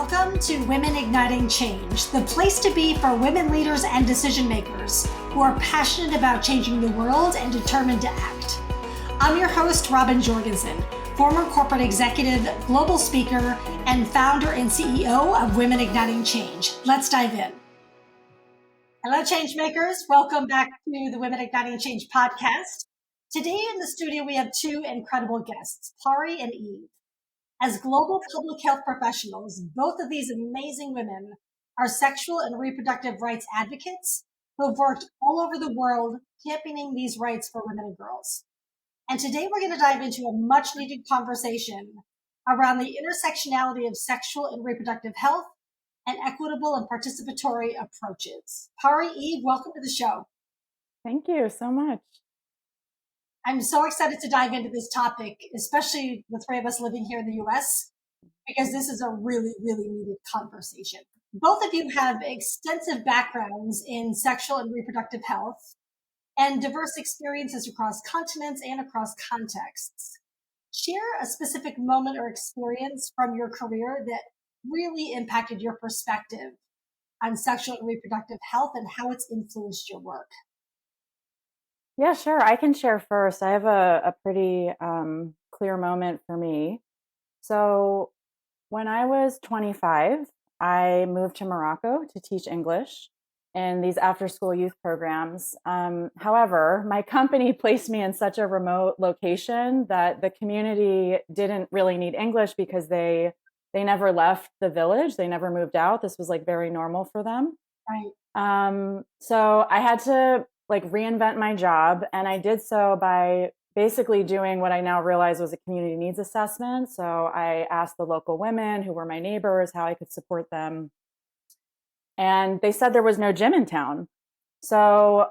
Welcome to Women Igniting Change, the place to be for women leaders and decision makers who are passionate about changing the world and determined to act. I'm your host, Robin Jorgensen, former corporate executive, global speaker, and founder and CEO of Women Igniting Change. Let's dive in. Hello, changemakers. Welcome back to the Women Igniting Change podcast. Today in the studio, we have two incredible guests, Pari and Eve. As global public health professionals, both of these amazing women are sexual and reproductive rights advocates who have worked all over the world championing these rights for women and girls. And today we're going to dive into a much needed conversation around the intersectionality of sexual and reproductive health and equitable and participatory approaches. Pari, Eve, welcome to the show. Thank you so much. I'm so excited to dive into this topic, especially the three of us living here in the US, because this is a really, really needed conversation. Both of you have extensive backgrounds in sexual and reproductive health and diverse experiences across continents and across contexts. Share a specific moment or experience from your career that really impacted your perspective on sexual and reproductive health and how it's influenced your work. Yeah, sure. I can share first. I have a pretty clear moment for me. So when I was 25, I moved to Morocco to teach English in these after-school youth programs. However, my company placed me in such a remote location that the community didn't really need English because they never left the village. They never moved out. This was like very normal for them. Right. So I had to reinvent my job. And I did so by basically doing what I now realize was a community needs assessment. So I asked the local women who were my neighbors how I could support them. And they said there was no gym in town. So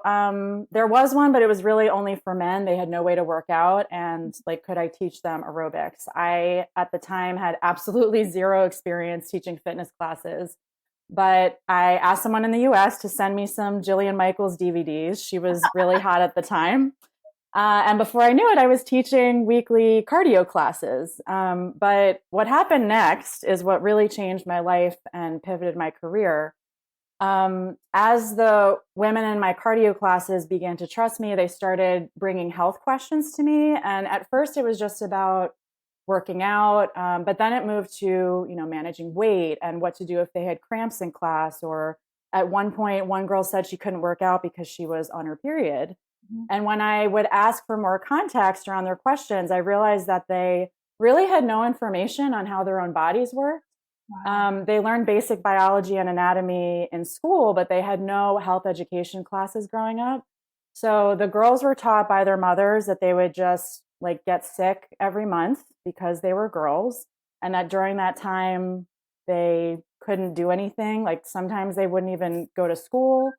there was one, but it was really only for men. They had no way to work out. And could I teach them aerobics? I, at the time, had absolutely zero experience teaching fitness classes. But I asked someone in the US to send me some Jillian Michaels DVDs. She was really hot at the time. And before I knew it, I was teaching weekly cardio classes. But what happened next is what really changed my life and pivoted my career. As the women in my cardio classes began to trust me, they started bringing health questions to me. And at first it was just about working out. But then it moved to, managing weight and what to do if they had cramps in class. Or at one point, one girl said she couldn't work out because she was on her period. Mm-hmm. And when I would ask for more context around their questions, I realized that they really had no information on how their own bodies worked. Wow. They learned basic biology and anatomy in school, but they had no health education classes growing up. So the girls were taught by their mothers that they would just get sick every month because they were girls, and that during that time they couldn't do anything. Sometimes they wouldn't even go to school.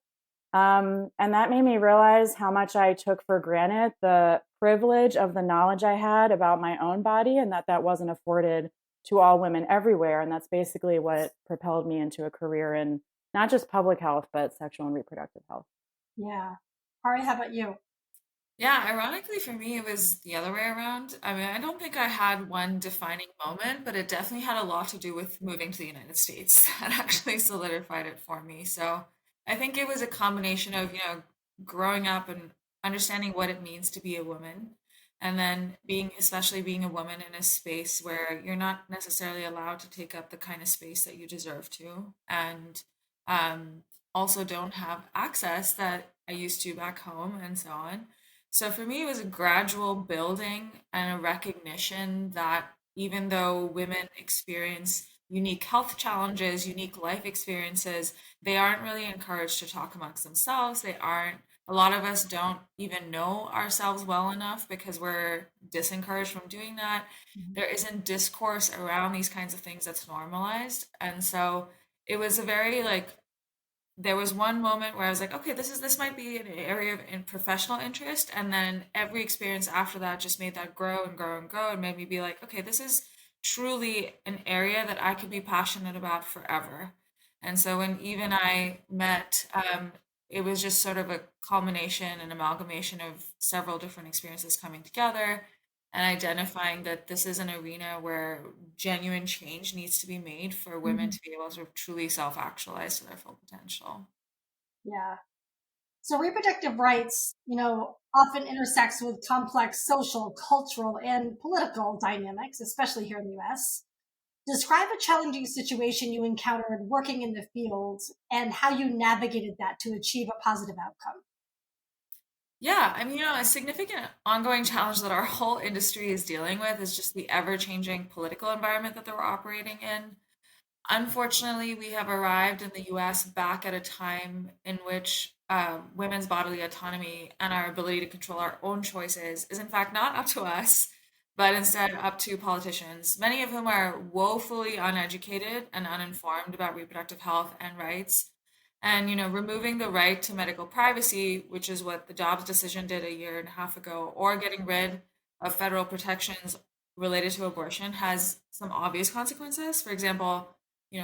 And that made me realize how much I took for granted the privilege of the knowledge I had about my own body, and that wasn't afforded to all women everywhere. And that's basically what propelled me into a career in not just public health, but sexual and reproductive health. Yeah. Ari, how about you? Yeah, ironically for me, it was the other way around. I mean, I don't think I had one defining moment, but it definitely had a lot to do with moving to the United States. That actually solidified it for me. So I think it was a combination of, growing up and understanding what it means to be a woman, and then especially being a woman in a space where you're not necessarily allowed to take up the kind of space that you deserve to, and also don't have access that I used to back home and so on. So for me, it was a gradual building and a recognition that even though women experience unique health challenges, unique life experiences, they aren't really encouraged to talk amongst themselves. A lot of us don't even know ourselves well enough because we're disencouraged from doing that. Mm-hmm. There isn't discourse around these kinds of things that's normalized. And so it was a very there was one moment where I was like, okay, this might be an area of professional interest. And then every experience after that just made that grow and grow and grow and made me be like, okay, this is truly an area that I could be passionate about forever. And so when Eve and I met, it was just sort of a culmination and amalgamation of several different experiences coming together. and identifying that this is an arena where genuine change needs to be made for women Mhm. to be able to truly self-actualize to their full potential. Yeah. So reproductive rights, often intersects with complex social, cultural, and political dynamics, especially here in the US. Describe a challenging situation you encountered working in the field and how you navigated that to achieve a positive outcome. Yeah, I mean, a significant ongoing challenge that our whole industry is dealing with is just the ever-changing political environment that we're operating in. Unfortunately, we have arrived in the US back at a time in which women's bodily autonomy and our ability to control our own choices is, in fact, not up to us, but instead up to politicians, many of whom are woefully uneducated and uninformed about reproductive health and rights. And, removing the right to medical privacy, which is what the Dobbs decision did a year and a half ago, or getting rid of federal protections related to abortion has some obvious consequences. For example,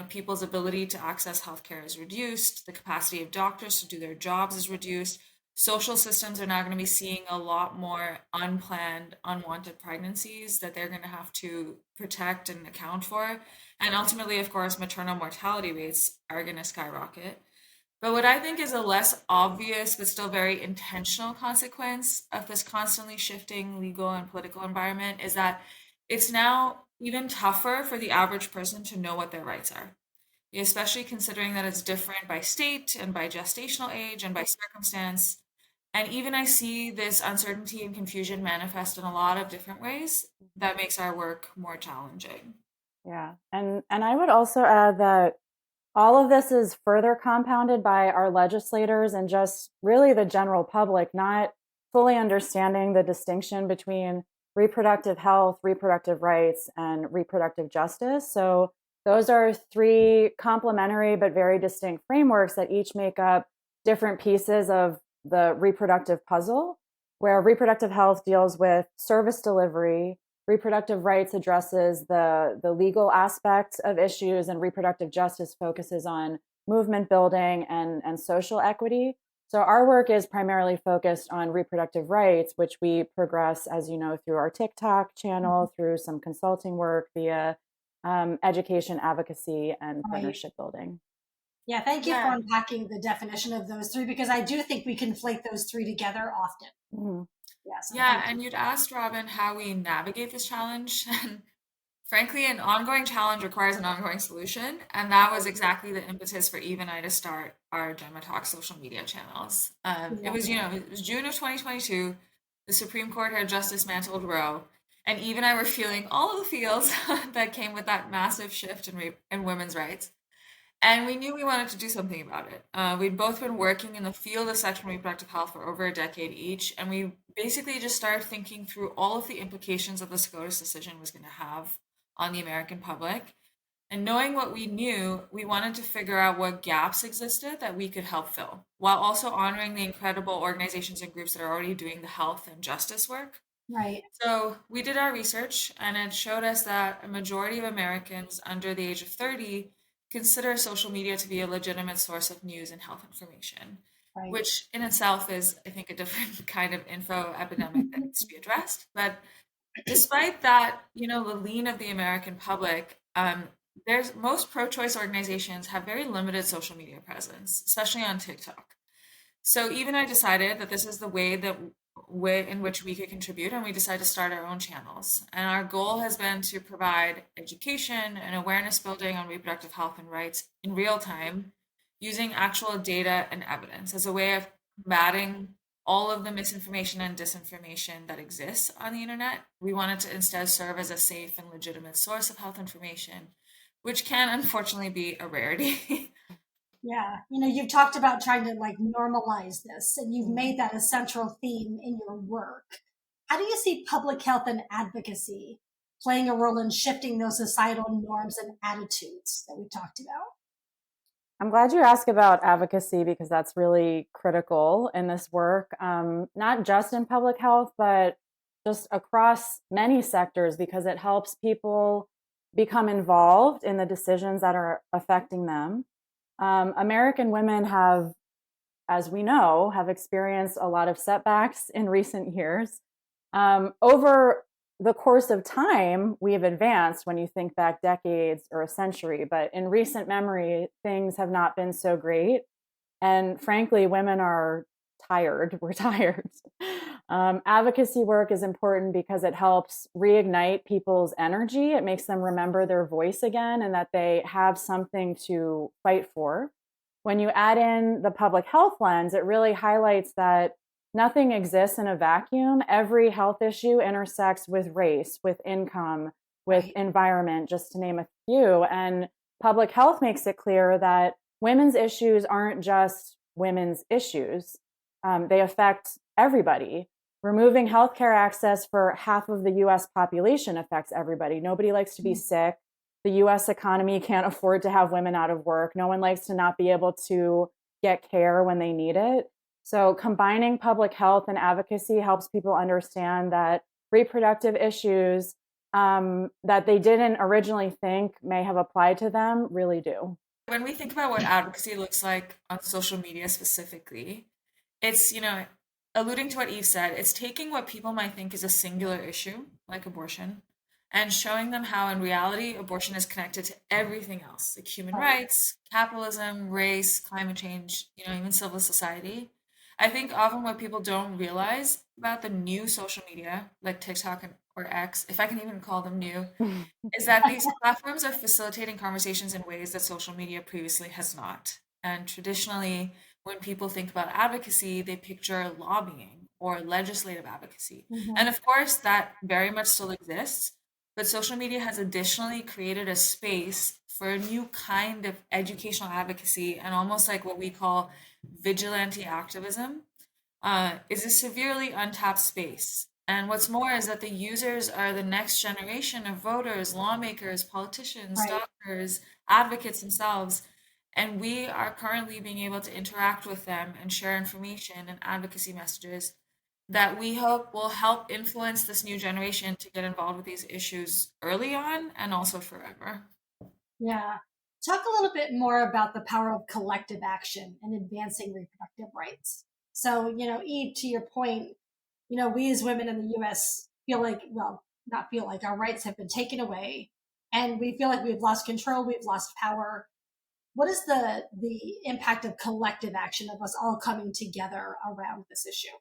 people's ability to access healthcare is reduced, the capacity of doctors to do their jobs is reduced. Social systems are now going to be seeing a lot more unplanned, unwanted pregnancies that they're going to have to protect and account for. And ultimately, of course, maternal mortality rates are going to skyrocket. But what I think is a less obvious but still very intentional consequence of this constantly shifting legal and political environment is that it's now even tougher for the average person to know what their rights are, especially considering that it's different by state and by gestational age and by circumstance. And even I see this uncertainty and confusion manifest in a lot of different ways that makes our work more challenging. Yeah. And I would also add that all of this is further compounded by our legislators and just really the general public not fully understanding the distinction between reproductive health, reproductive rights, and reproductive justice. So those are three complementary but very distinct frameworks that each make up different pieces of the reproductive puzzle, where reproductive health deals with service delivery, reproductive rights addresses the legal aspects of issues, and reproductive justice focuses on movement building and social equity. So our work is primarily focused on reproductive rights, which we progress, as you know, through our TikTok channel, through some consulting work via education, advocacy, and Right. partnership building. Yeah, thank you for Yeah. unpacking the definition of those three because I do think we conflate those three together often. Mhm. Yeah, so Yeah, thank you. and you'd asked Robin how we navigate this challenge. And frankly, an ongoing challenge requires an ongoing solution. And that was exactly the impetus for Eve and I to start our Gemma Talk social media channels. It Yeah, was, it was June of 2022. The Supreme Court had just dismantled Roe. And Eve and I were feeling all of the feels that came with that massive shift in women's rights. And we knew we wanted to do something about it. We'd both been working in the field of sexual and reproductive health for over a decade each, and we basically just started thinking through all of the implications that the SCOTUS decision was going to have on the American public. And knowing what we knew, we wanted to figure out what gaps existed that we could help fill, while also honoring the incredible organizations and groups that are already doing the health and justice work. right, So we did our research, and it showed us that a majority of Americans under the age of 30 consider social media to be a legitimate source of news and health information, right. which in itself is, I think, a different kind of info epidemic that needs to be addressed. But despite that, the lean of the American public, there's most pro-choice organizations have very limited social media presence, especially on TikTok. So even I decided that this is the way in which we could contribute, and we decided to start our own channels. And our goal has been to provide education and awareness building on reproductive health and rights in real time, using actual data and evidence as a way of combating all of the misinformation and disinformation that exists on the internet. We wanted to instead serve as a safe and legitimate source of health information, which can unfortunately be a rarity. Yeah, you've talked about trying to like normalize this, and you've Mhm. made that a central theme in your work. How do you see public health and advocacy playing a role in shifting those societal norms and attitudes that we talked about? I'm glad you asked about advocacy because that's really critical in this work, not just in public health, but just across many sectors because it helps people become involved in the decisions that are affecting them. American women have, as we know, have experienced a lot of setbacks in recent years. Over the course of time, we've advanced when you think back decades or a century, but in recent memory, things have not been so great. And frankly, women are tired. We're tired. Advocacy work is important because it helps reignite people's energy. It makes them remember their voice again and that they have something to fight for. When you add in the public health lens, it really highlights that nothing exists in a vacuum. Every health issue intersects with race, with income, with Right. environment, just to name a few. And public health makes it clear that women's issues aren't just women's issues, they affect everybody. Removing healthcare access for half of the US population affects everybody. Nobody likes to be sick. The US economy can't afford to have women out of work. No one likes to not be able to get care when they need it. So, combining public health and advocacy helps people understand that reproductive issues that they didn't originally think may have applied to them really do. When we think about what advocacy looks like on social media specifically, it's, alluding to what Eve said, it's taking what people might think is a singular issue, like abortion, and showing them how in reality abortion is connected to everything else, like human rights, capitalism, race, climate change, even civil society. I think often what people don't realize about the new social media, like TikTok or X, if I can even call them new, is that these platforms are facilitating conversations in ways that social media previously has not. And traditionally, when people think about advocacy, they picture lobbying or legislative advocacy. Mhm. And of course, that very much still exists. But social media has additionally created a space for a new kind of educational advocacy and almost like what we call vigilante activism, is a severely untapped space. And what's more is that the users are the next generation of voters, lawmakers, politicians, Right. doctors, advocates themselves. And we are currently being able to interact with them and share information and advocacy messages that we hope will help influence this new generation to get involved with these issues early on and also forever. Yeah. Talk a little bit more about the power of collective action in advancing reproductive rights. So, Eve, to your point, we as women in the US feel like, well, not feel like our rights have been taken away and we feel like we've lost control, we've lost power. What is the impact of collective action of us all coming together around this issue?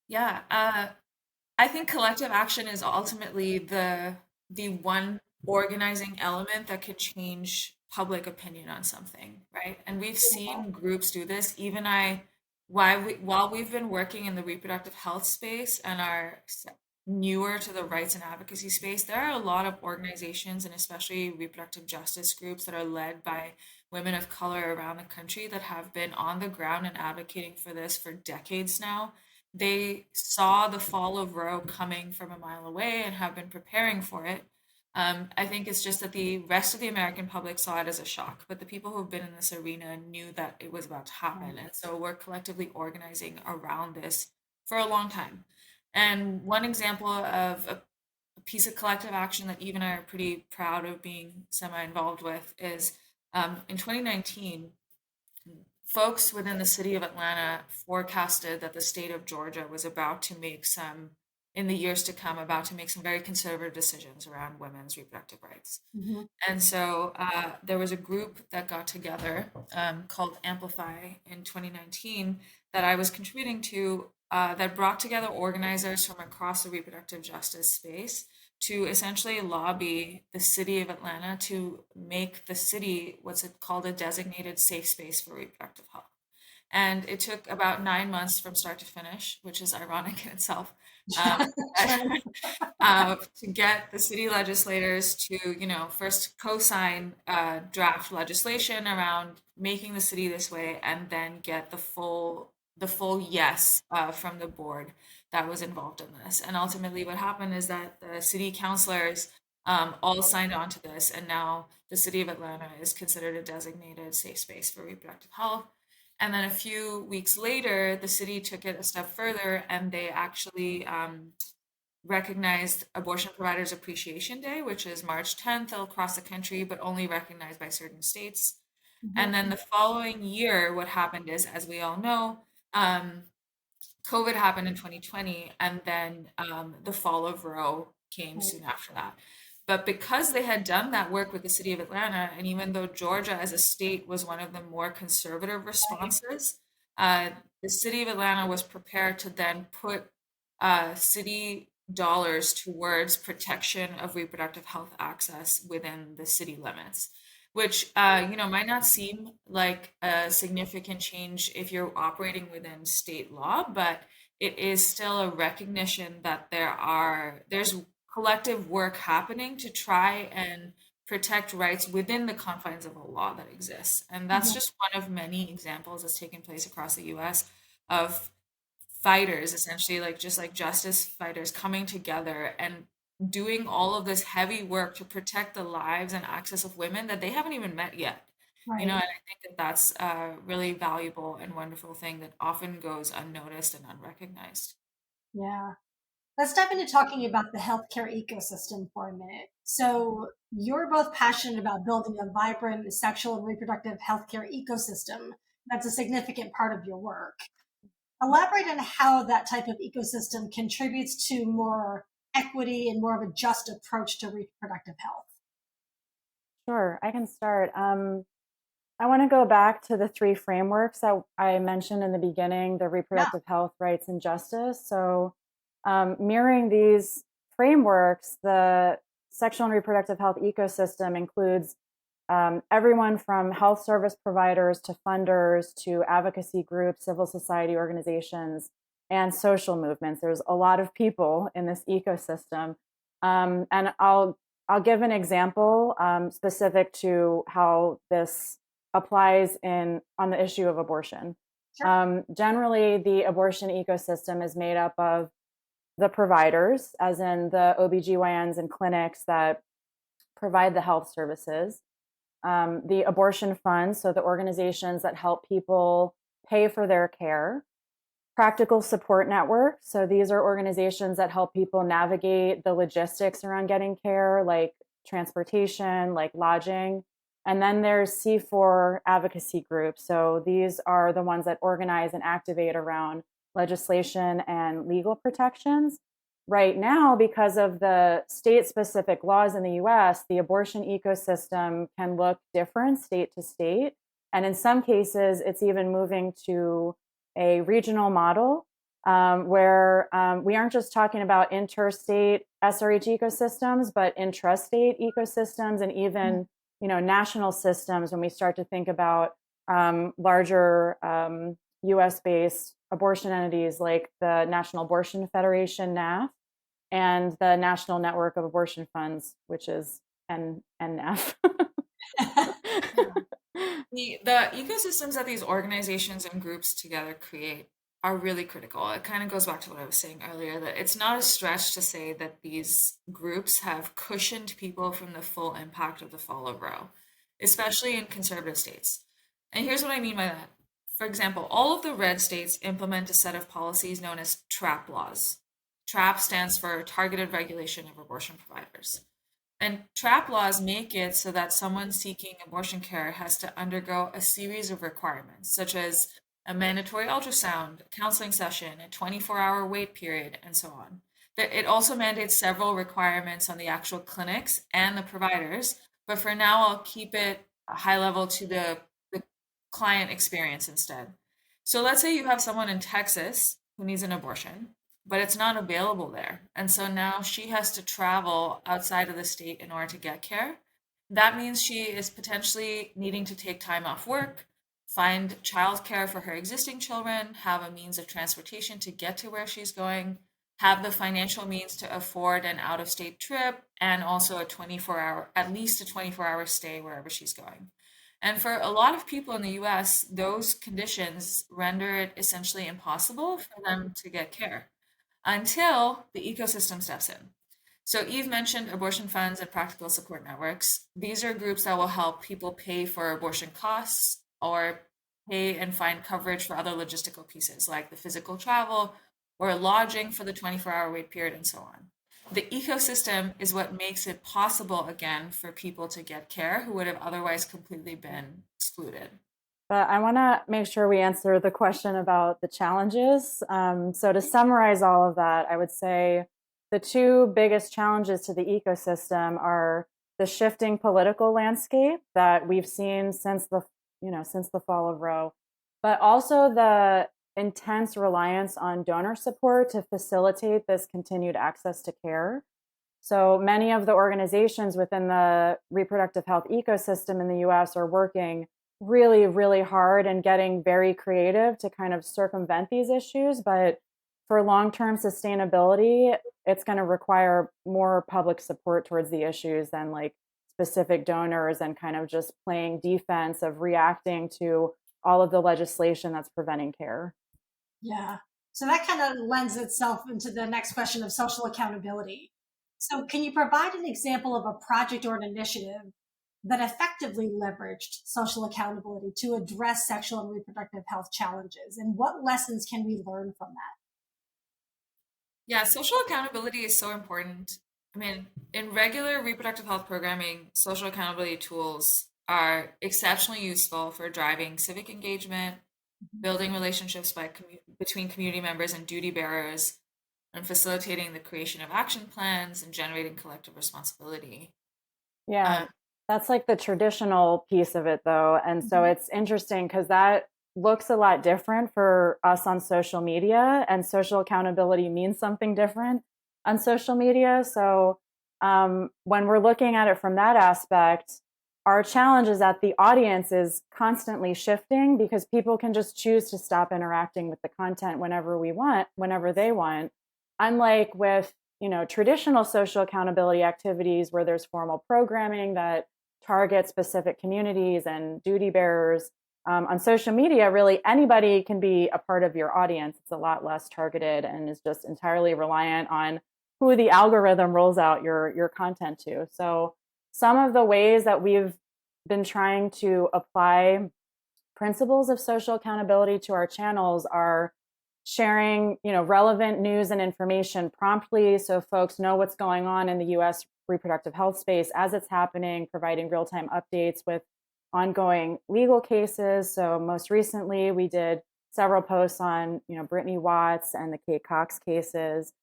Yeah, I think collective action is ultimately the one organizing element that can change public opinion on something, right? And we've seen groups do this. Even while we've been working in the reproductive health space and are newer to the rights and advocacy space, there are a lot of organizations and especially reproductive justice groups that are led by women of color around the country that have been on the ground and advocating for this for decades now. They saw the fall of Roe coming from a mile away and have been preparing for it. I think it's just that the rest of the American public saw it as a shock, but the people who have been in this arena knew that it was about to happen. And so we're collectively organizing around this for a long time. And one example of a piece of collective action that Eve and I are pretty proud of being semi involved with is in 2019, folks within the city of Atlanta forecasted that the state of Georgia was about to make some, in the years to come, about to make some very conservative decisions around women's reproductive rights. Mhm. And so there was a group that got together called Amplify in 2019 that I was contributing to that brought together organizers from across the reproductive justice space to essentially lobby the city of Atlanta to make the city what's it called a designated safe space for reproductive health. And it took about 9 months from start to finish, which is ironic in itself, um, Right. to get the city legislators to, first co-sign draft legislation around making the city this way, and then get the full yes from the board that was involved in this. And ultimately, what happened is that the city councilors all signed on to this, and now the city of Atlanta is considered a designated safe space for reproductive health. And then a few weeks later, the city took it a step further and they actually recognized Abortion Providers Appreciation Day, which is March 10th across the country, but only recognized by certain states. And Mhm. then the following year, what happened is, as we all know, um, COVID happened in 2020, and then the fall of Roe came Right. soon after that. But because they had done that work with the city of Atlanta, and even though Georgia as a state was one of the more conservative responses, uh, the city of Atlanta was prepared to then put city dollars towards protection of reproductive health access within the city limits, which might not seem like a significant change if you're operating within state law, but it is still a recognition that there's collective work happening to try and protect rights within the confines of a law that exists. And that's Mhm. just one of many examples that's taken place across the US of fighters, essentially, like just like justice fighters coming together and doing all of this heavy work to protect the lives and access of women that they haven't even met yet. And Right. I think that that's a really valuable and wonderful thing that often goes unnoticed and unrecognized. Yeah. Let's dive into talking about the healthcare ecosystem for a minute. So, you're both passionate about building a vibrant sexual and reproductive healthcare ecosystem. That's a significant part of your work. Elaborate on how that type of ecosystem contributes to more equity and more of a just approach to reproductive health. Sure, I can start. I want to go back to the three frameworks that I mentioned in the beginning, the Yeah. reproductive health, rights, and justice. So, mirroring these frameworks, the sexual and reproductive health ecosystem includes everyone from health service providers to funders to advocacy groups, civil society organizations, and social movements. There's a lot of people in this ecosystem, and I'll give an example specific to how this applies in on the issue of abortion. Sure. Generally, the abortion ecosystem is made up of the providers, as in the OBGYNs and clinics that provide the health services, the abortion funds, so the organizations that help people pay for their care, practical support networks. So these are organizations that help people navigate the logistics around getting care, like transportation, like lodging. And then there's C4 advocacy groups. So these are the ones that organize and activate around legislation and legal protections. Right now, because of the state specific laws in the US, the abortion ecosystem can look different state to state. And in some cases, it's even moving to a regional model where we aren't just talking about interstate SRH ecosystems, but intrastate ecosystems and even national systems when we start to think about larger U.S. based abortion entities like the National Abortion Federation (NAF) and the National Network of Abortion Funds, which is NNF. Yeah. The ecosystems that these organizations and groups together create are really critical. It kind of goes back to what I was saying earlier, that it's not a stretch to say that these groups have cushioned people from the full impact of the fall of Roe, especially in conservative states. And here's what I mean by that. For example, all of the red states implement a set of policies known as TRAP laws. TRAP stands for Targeted Regulation of Abortion Providers. And trap laws make it so that someone seeking abortion care has to undergo a series of requirements, such as a mandatory ultrasound, a counseling session, a 24-hour wait period, and so on. It also mandates several requirements on the actual clinics and the providers, but for now, I'll keep it a high level to the client experience instead. So let's say you have someone in Texas who needs an abortion, but it's not available there. And so now she has to travel outside of the state in order to get care. That means she is potentially needing to take time off work, find childcare for her existing children, have a means of transportation to get to where she's going, have the financial means to afford an out of state trip, and also at least a 24-hour stay wherever she's going. And for a lot of people in the US, those conditions render it essentially impossible for them to get care until the ecosystem steps in. So Eve mentioned abortion funds and practical support networks. These are groups that will help people pay for abortion costs or pay and find coverage for other logistical pieces like the physical travel or lodging for the 24-hour wait period and so on. The ecosystem is what makes it possible again for people to get care who would have otherwise completely been excluded. But I want to make sure we answer the question about the challenges. So to summarize all of that, I would say the two biggest challenges to the ecosystem are the shifting political landscape that we've seen since the fall of Roe, but also the intense reliance on donor support to facilitate this continued access to care. So many of the organizations within the reproductive health ecosystem in the US are working really, really hard and getting very creative to kind of circumvent these issues. But for long term sustainability, it's going to require more public support towards the issues than like specific donors and kind of just playing defense of reacting to all of the legislation that's preventing care. Yeah. So that kind of lends itself into the next question of social accountability. So, can you provide an example of a project or an initiative that effectively leveraged social accountability to address sexual and reproductive health challenges? And what lessons can we learn from that? Yeah, social accountability is so important. I mean, in regular reproductive health programming, social accountability tools are exceptionally useful for driving civic engagement, building relationships between community members and duty bearers, and facilitating the creation of action plans and generating collective responsibility. Yeah, Um, that's like the traditional piece of it, though. And so Mhm. it's interesting because that looks a lot different for us on social media, and social accountability means something different on social media. So when we're looking at it from that aspect, our challenge is that the audience is constantly shifting because people can just choose to stop interacting with the content whenever they want. Unlike with traditional social accountability activities where there's formal programming that targets specific communities and duty bearers. On social media, really anybody can be a part of your audience. It's a lot less targeted and is just entirely reliant on who the algorithm rolls out your content to. So some of the ways that we've been trying to apply principles of social accountability to our channels are sharing, relevant news and information promptly so folks know what's going on in the US reproductive health space as it's happening, providing real-time updates with ongoing legal cases. So most recently we did several posts on, Brittany Watts and the Kate Cox cases.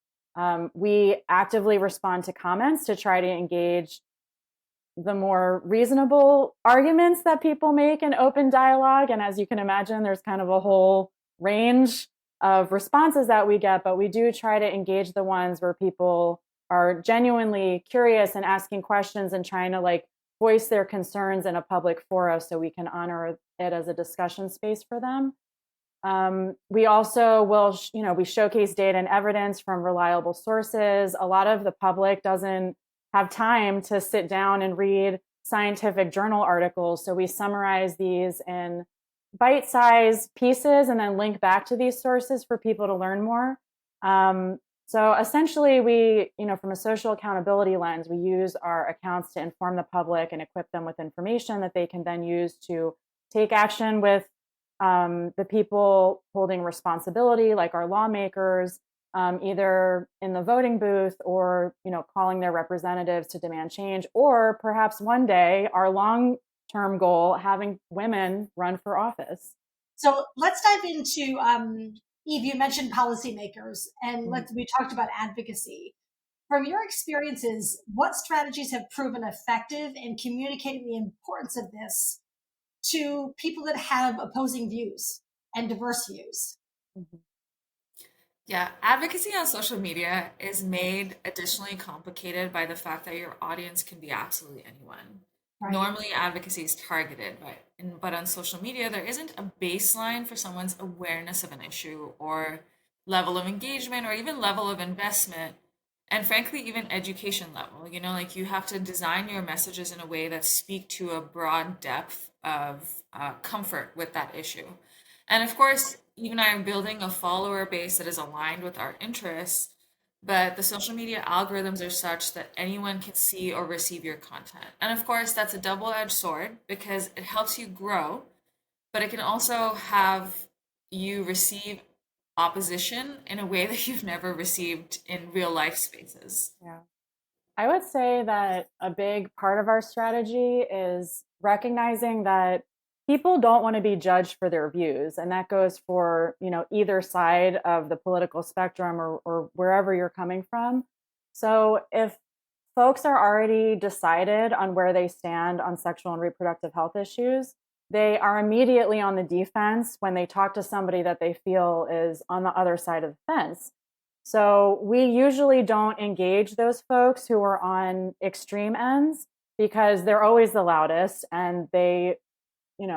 We actively respond to comments to try to engage the more reasonable arguments that people make in open dialogue. And as you can imagine, there's kind of a whole range of responses that we get, but we do try to engage the ones where people are genuinely curious and asking questions and trying to like voice their concerns in a public forum so we can honor it as a discussion space for them. We also will, we showcase data and evidence from reliable sources. A lot of the public doesn't have time to sit down and read scientific journal articles. So we summarize these in bite-sized pieces and then link back to these sources for people to learn more. So essentially we, from a social accountability lens, we use our accounts to inform the public and equip them with information that they can then use to take action with the people holding responsibility, like our lawmakers, either in the voting booth or calling their representatives to demand change, or perhaps one day our long-term goal, having women run for office. So let's dive into Eve. You mentioned policymakers, and we talked about advocacy. From your experiences, what strategies have proven effective in communicating the importance of this to people that have opposing views and diverse views? Mm-hmm. Yeah, advocacy on social media is made additionally complicated by the fact that your audience can be absolutely anyone. Right. Normally, advocacy is targeted, but on social media, there isn't a baseline for someone's awareness of an issue or level of engagement or even level of investment, and frankly, even education level. Like you have to design your messages in a way that speak to a broad depth of comfort with that issue. And of course, even I am building a follower base that is aligned with our interests, but the social media algorithms are such that anyone can see or receive your content. And of course, that's a double-edged sword because it helps you grow, but it can also have you receive opposition in a way that you've never received in real life spaces. Yeah. I would say that a big part of our strategy is recognizing that people don't want to be judged for their views. And that goes for, either side of the political spectrum or wherever you're coming from. So if folks are already decided on where they stand on sexual and reproductive health issues, they are immediately on the defense when they talk to somebody that they feel is on the other side of the fence. So we usually don't engage those folks who are on extreme ends because they're always the loudest and they,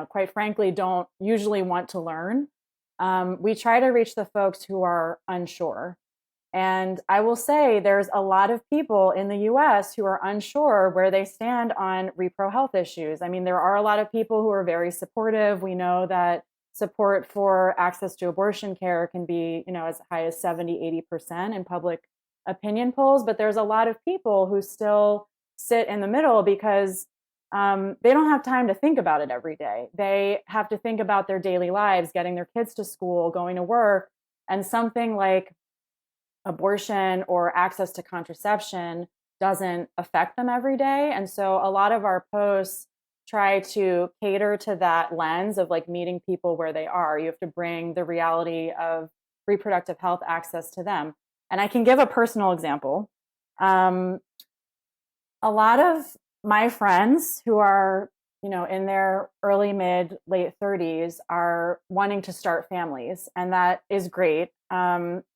quite frankly, don't usually want to learn. We try to reach the folks who are unsure. And I will say there's a lot of people in the US who are unsure where they stand on repro health issues. I mean, there are a lot of people who are very supportive. We know that support for access to abortion care can be, as high as 70, 80% in public opinion polls. But there's a lot of people who still sit in the middle because they don't have time to think about it every day. They have to think about their daily lives, getting their kids to school, going to work, and something like abortion or access to contraception doesn't affect them every day. And so a lot of our posts try to cater to that lens of like meeting people where they are. You have to bring the reality of reproductive health access to them. And I can give a personal example. A lot of my friends who are, in their early, mid, late 30s are wanting to start families, and that is great.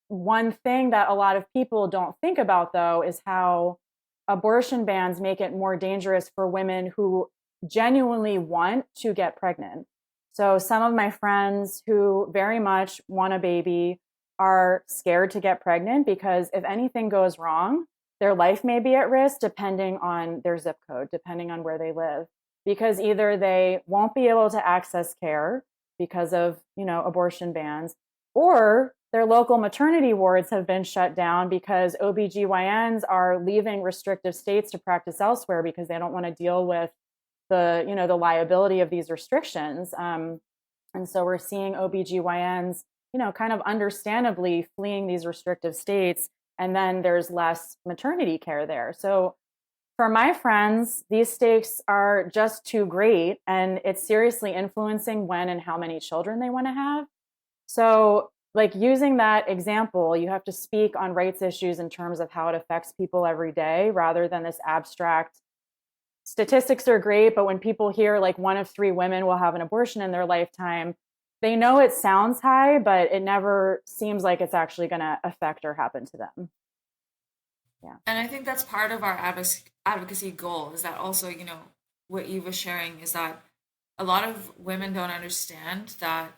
One thing that a lot of people don't think about, though, is how abortion bans make it more dangerous for women who genuinely want to get pregnant. So some of my friends who very much want a baby are scared to get pregnant because if anything goes wrong, their life may be at risk depending on their zip code, depending on where they live, because either they won't be able to access care because of, abortion bans, or their local maternity wards have been shut down because OBGYNs are leaving restrictive states to practice elsewhere because they don't want to deal with the liability of these restrictions. And so we're seeing OBGYNs, kind of understandably fleeing these restrictive states, and then there's less maternity care there. So for my friends, these stakes are just too great, and it's seriously influencing when and how many children they want to have. So, like using that example, you have to speak on rights issues in terms of how it affects people every day rather than this abstract. Statistics are great, but when people hear like 1 of 3 women will have an abortion in their lifetime, they know it sounds high, but it never seems like it's actually going to affect or happen to them. Yeah. And I think that's part of our advocacy goal is that also, what Eve was sharing is that a lot of women don't understand that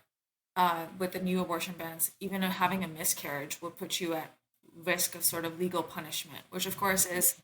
with the new abortion bans, even having a miscarriage will put you at risk of sort of legal punishment, which of course is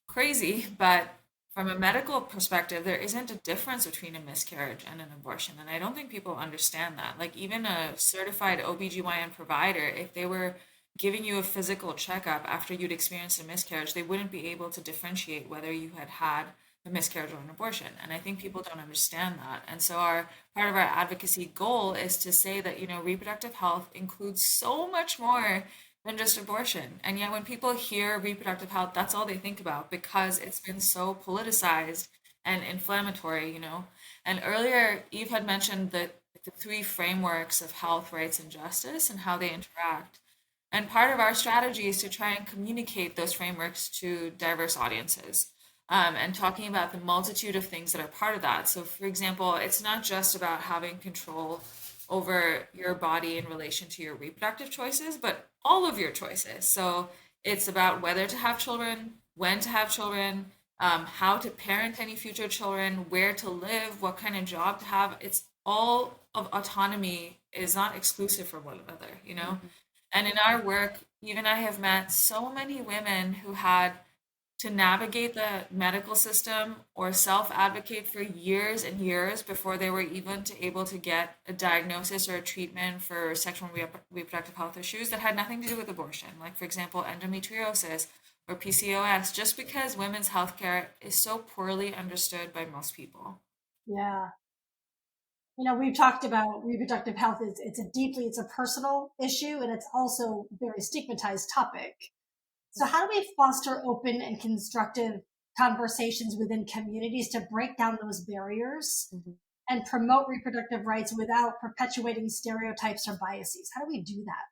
crazy. But from a medical perspective, there isn't a difference between a miscarriage and an abortion. And I don't think people understand that. Like even a certified OBGYN provider, if they were giving you a physical checkup after you'd experienced a miscarriage, they wouldn't be able to differentiate whether you had had a miscarriage or an abortion. And I think people don't understand that. And so our part of our advocacy goal is to say that, reproductive health includes so much more than just abortion. And yet when people hear reproductive health, that's all they think about because it's been so politicized and inflammatory. And earlier Eve had mentioned the 3 frameworks of health, rights, and justice and how they interact. And part of our strategy is to try and communicate those frameworks to diverse audiences, and talking about the multitude of things that are part of that. So, for example, it's not just about having control over your body in relation to your reproductive choices, but all of your choices. So it's about whether to have children, when to have children, how to parent any future children, where to live, what kind of job to have. It's all of autonomy is not exclusive from one another. Mm-hmm. And in our work, even I have met so many women who had to navigate the medical system or self-advocate for years and years before they were even able to get a diagnosis or a treatment for sexual and reproductive health issues that had nothing to do with abortion, like for example endometriosis or PCOS, just because women's healthcare is so poorly understood by most people. Yeah. We've talked about reproductive health it's a personal issue, and it's also a very stigmatized topic. So how do we foster open and constructive conversations within communities to break down those barriers? Mm-hmm. and promote reproductive rights without perpetuating stereotypes or biases? How do we do that?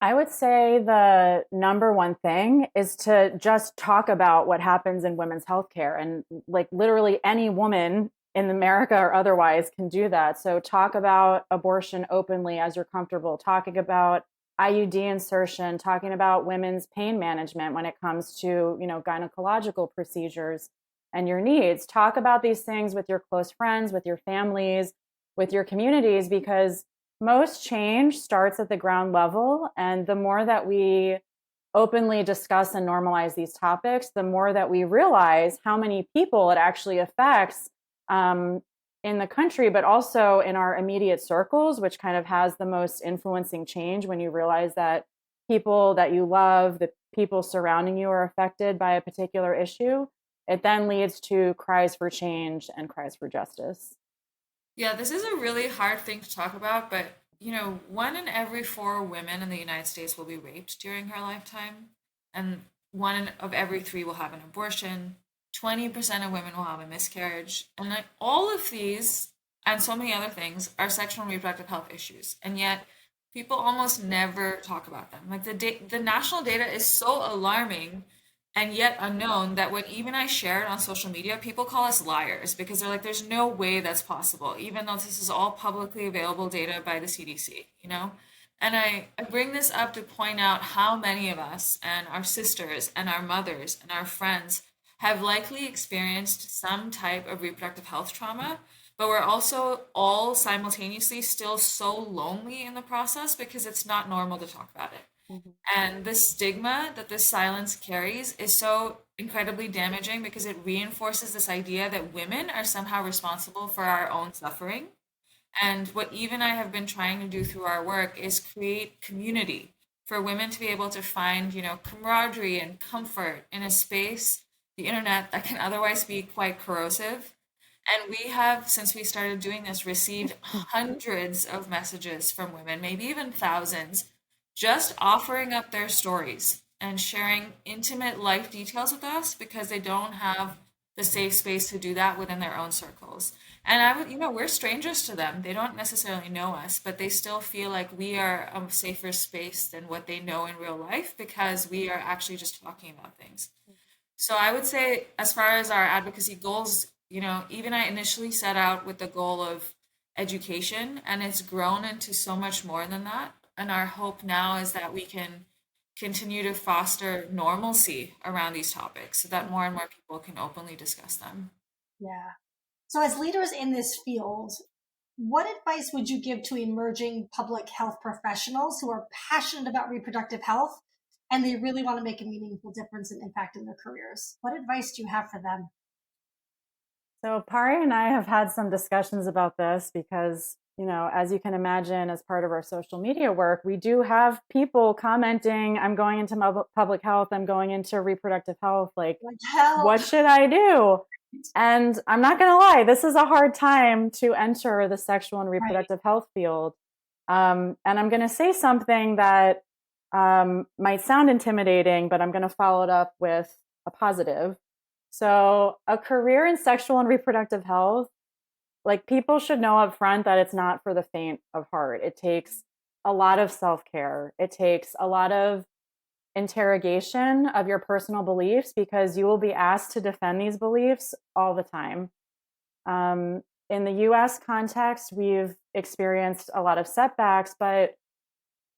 I would say the number one thing is to just talk about what happens in women's healthcare. And like literally any woman in America or otherwise can do that. So talk about abortion openly as you're comfortable, talking about IUD insertion, talking about women's pain management when it comes to, gynecological procedures and your needs. Talk about these things with your close friends, with your families, with your communities, because most change starts at the ground level. And the more that we openly discuss and normalize these topics, the more that we realize how many people it actually affects in the country, but also in our immediate circles, which kind of has the most influencing change when you realize that people that you love, the people surrounding you are affected by a particular issue. It then leads to cries for change and cries for justice. Yeah, this is a really hard thing to talk about, but 1 in every 4 women in the United States will be raped during her lifetime, and of every 3 will have an abortion. 20% of women will have a miscarriage, and like all of these and so many other things are sexual and reproductive health issues, and yet people almost never talk about them. Like the national data is so alarming and yet unknown that when even I share it on social media, people call us liars because they're like, there's no way that's possible, even though this is all publicly available data by the CDC. And I bring this up to point out how many of us and our sisters and our mothers and our friends have likely experienced some type of reproductive health trauma, but we're also all simultaneously still so lonely in the process because it's not normal to talk about it. Mhm. And the stigma that this silence carries is so incredibly damaging because it reinforces this idea that women are somehow responsible for our own suffering. And what Eve and I have been trying to do through our work is create community for women to be able to find, camaraderie and comfort in a space, the internet, that can otherwise be quite corrosive. And we have, since we started doing this, received hundreds of messages from women, maybe even thousands, just offering up their stories and sharing intimate life details with us because they don't have the safe space to do that within their own circles. And we're strangers to them. They don't necessarily know us, but they still feel like we are a safer space than what they know in real life because we are actually just talking about things. So I would say, as far as our advocacy goals, even I initially set out with the goal of education, and it's grown into so much more than that. And our hope now is that we can continue to foster normalcy around these topics so that more and more people can openly discuss them. Yeah. So, as leaders in this field, what advice would you give to emerging public health professionals who are passionate about reproductive health and they really want to make a meaningful difference and impact in their careers? What advice do you have for them? So Pari and I have had some discussions about this because, as you can imagine, as part of our social media work, we do have people commenting, I'm going into public health, I'm going into reproductive health. Like help. What should I do? And I'm not going to lie, this is a hard time to enter the sexual and reproductive health field. And I'm going to say something that might sound intimidating, but I'm going to follow it up with a positive. So a career in sexual and reproductive health, like people should know up front that it's not for the faint of heart. It takes a lot of self-care. It takes a lot of interrogation of your personal beliefs because you will be asked to defend these beliefs all the time. In the US context, we've experienced a lot of setbacks, but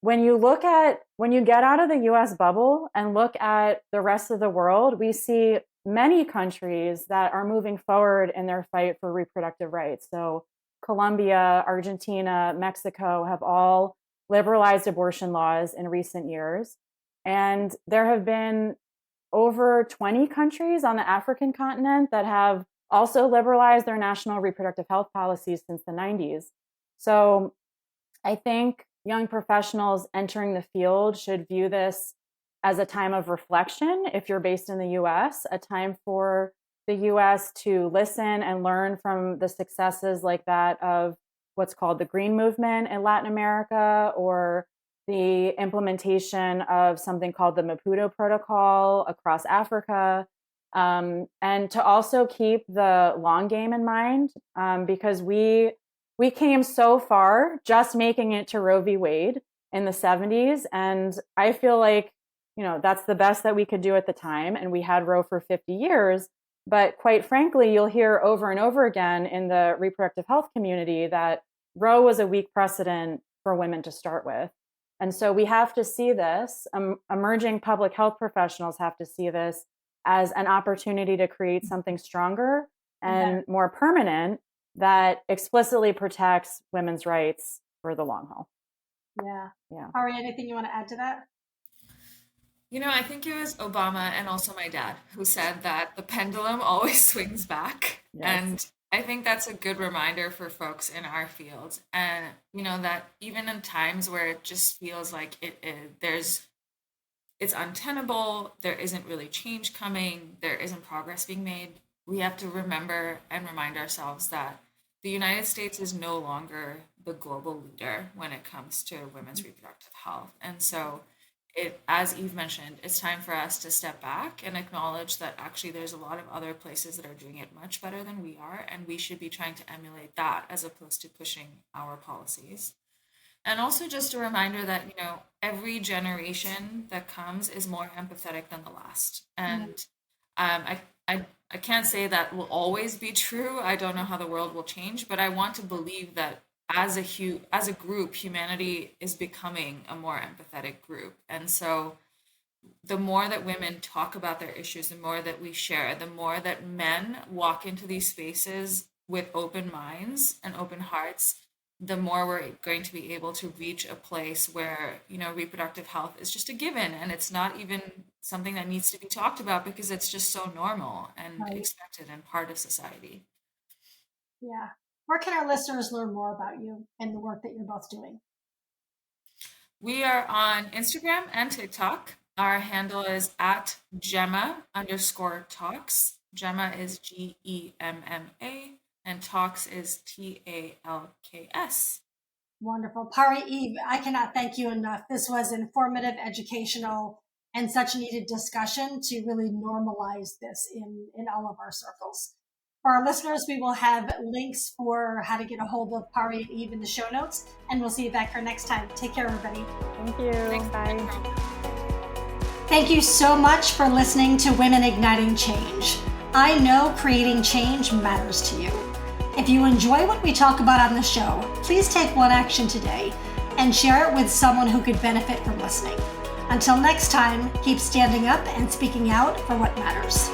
when you get out of the US bubble and look at the rest of the world, we see many countries that are moving forward in their fight for reproductive rights. So Colombia, Argentina, Mexico have all liberalized abortion laws in recent years. And there have been over 20 countries on the African continent that have also liberalized their national reproductive health policies since the 90s. So I think young professionals entering the field should view this as a time of reflection. If you're based in the US, a time for the US to listen and learn from the successes like that of what's called the Green Movement in Latin America, or the implementation of something called the Maputo Protocol across Africa. And to also keep the long game in mind, because we came so far just making it to Roe v. Wade in the 70s. And I feel like, that's the best that we could do at the time. And we had Roe for 50 years. But quite frankly, you'll hear over and over again in the reproductive health community that Roe was a weak precedent for women to start with. And so we have to see this, emerging public health professionals have to see this as an opportunity to create something stronger and more permanent that explicitly protects women's rights for the long haul. Yeah. Pari, anything you want to add to that? I think it was Obama and also my dad who said that the pendulum always swings back. Yes. And I think that's a good reminder for folks in our field. And, that even in times where it just feels like it's untenable, there isn't really change coming, there isn't progress being made, we have to remember and remind ourselves that the United States is no longer the global leader when it comes to women's reproductive health. And so as Eve mentioned, it's time for us to step back and acknowledge that actually there's a lot of other places that are doing it much better than we are, and we should be trying to emulate that as opposed to pushing our policies. And also just a reminder that, every generation that comes is more empathetic than the last. And I can't say that will always be true. I don't know how the world will change, but I want to believe that as a group, humanity is becoming a more empathetic group. And so the more that women talk about their issues, the more that we share, the more that men walk into these spaces with open minds and open hearts, the more we're going to be able to reach a place where, reproductive health is just a given, and it's not even something that needs to be talked about because it's just so normal and expected and part of society. Yeah. Where can our listeners learn more about you and the work that you're both doing? We are on Instagram and TikTok. Our handle is at Gemma_talks. Gemma is GEMMA and talks is TALKS. Wonderful. Pari, Eve, I cannot thank you enough. This was informative, educational, and such needed discussion to really normalize this in all of our circles. For our listeners, we will have links for how to get a hold of Pari and Eve in the show notes, and we'll see you back for next time. Take care, everybody. Thank you. Thanks. Bye. Thank you so much for listening to Women Igniting Change. I know creating change matters to you. If you enjoy what we talk about on the show, please take one action today and share it with someone who could benefit from listening. Until next time, keep standing up and speaking out for what matters.